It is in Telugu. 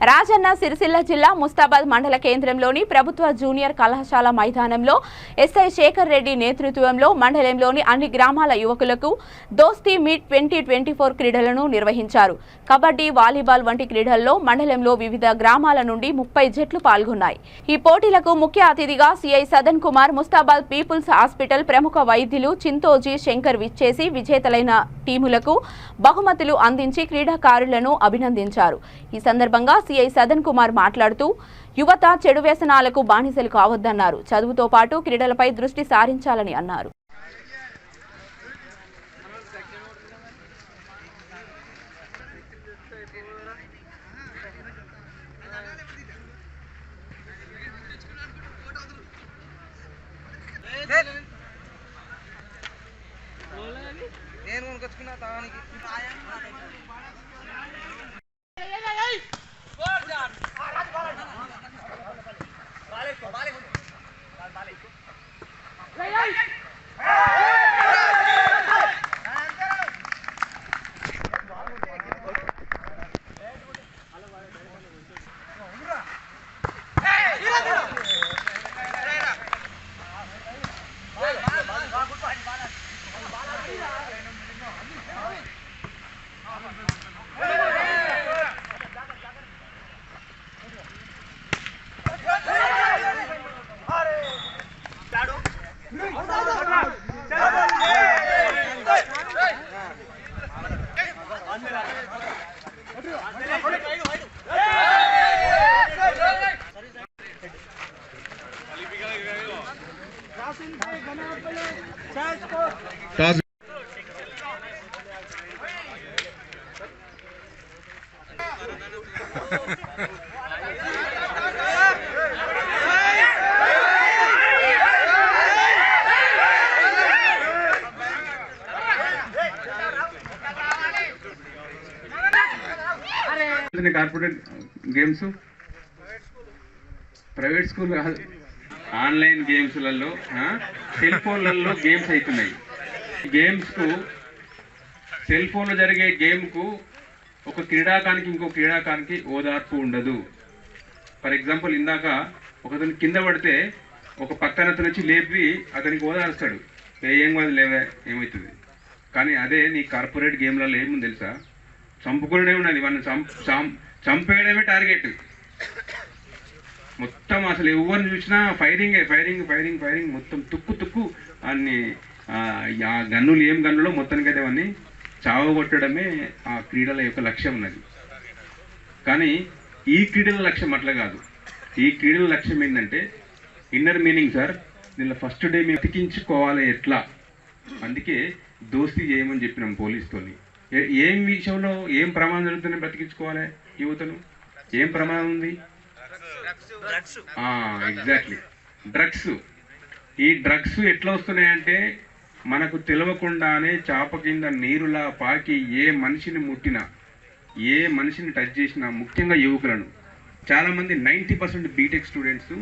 రాజన్న సిరిసిల్ల జిల్లా ముస్తాబాద్ మండల కేంద్రంలోని ప్రభుత్వ జూనియర్ కళాశాల మైదానంలో ఎస్ఐ శేఖర్ రెడ్డి నేతృత్వంలో మండలంలోని అన్ని గ్రామాల యువకులకు దోస్తీ మీట్ 2024 క్రీడలను నిర్వహించారు. కబడ్డీ, వాలీబాల్ వంటి క్రీడల్లో మండలంలో వివిధ గ్రామాల నుండి 30 జట్లు పాల్గొన్నాయి. ఈ పోటీలకు ముఖ్య అతిథిగా CI Sadan Kumar, Mustabad peoples hospital ప్రముఖ వైద్యులు చింతోజీ శంకర్ విచ్చేసి విజేతలైన టీములకు బహుమతులు అందించి క్రీడాకారులను అభినందించారు. ఈ సందర్భంగా సిఐ సదన్ కుమార్ మాట్లాడుతూ యువత చెడు వ్యసనాలకు బానిసలు కావద్దన్నారు. చదువుతో పాటు క్రీడలపై దృష్టి సారించాలని అన్నారు. నేను కొనుకొచ్చుకున్నా తానికి కార్పొరేట్ గేమ్స్, ప్రైవేట్ స్కూల్ కాదు, ఆన్లైన్ గేమ్స్లలో సెల్ ఫోన్లలో గేమ్స్ అవుతున్నాయి. గేమ్స్కు సెల్ ఫోన్లో జరిగే గేమ్కు ఒక క్రీడాకానికి ఇంకో క్రీడాకానికి ఓదార్పు ఉండదు. ఫర్ ఎగ్జాంపుల్, ఇందాక ఒకతను కింద పడితే ఒక పక్కన అతను వచ్చి లేపి అతనికి ఓదారుస్తాడు, ఏం కాదు లేవే ఏమవుతుంది. కానీ అదే నీ కార్పొరేట్ గేమ్లలో ఏముంది తెలుసా? చంపుకునే ఉన్నది, వాళ్ళని చంపేయడమే టార్గెట్. మొత్తం అసలు ఎవరిని చూసినా ఫైరింగే, ఫైరింగ్ ఫైరింగ్ ఫైరింగ్, మొత్తం తుక్కు తుక్కు అన్ని. ఆ గన్నులు ఏం గన్నులో మొత్తానికైతే అవన్నీ చావగొట్టడమే ఆ క్రీడల యొక్క లక్ష్యం ఉన్నది. కానీ ఈ క్రీడల లక్ష్యం అట్లా కాదు. ఈ క్రీడల లక్ష్యం ఏంటంటే ఇన్నర్ మీనింగ్ సార్. దీనిలో ఫస్ట్ డే మేము ఎతికించుకోవాలి ఎట్లా, అందుకే దోస్తీ చేయమని చెప్పినాం పోలీసుతోని. ఏం విషయంలో ఏం ప్రమాదం జరుగుతుందని బ్రతికించుకోవాలి యువతను? ఏం ప్రమాదం ఉంది? Exactly, drugs. ఈ డ్రగ్స్ ఎట్లా వస్తున్నాయంటే మనకు తెలియకుండానే చాప కింద నీరులా పాకి ఏ మనిషిని ముట్టినా, ఏ మనిషిని టచ్ చేసినా, ముఖ్యంగా యువకులను, చాలామంది 90% బీటెక్ స్టూడెంట్స్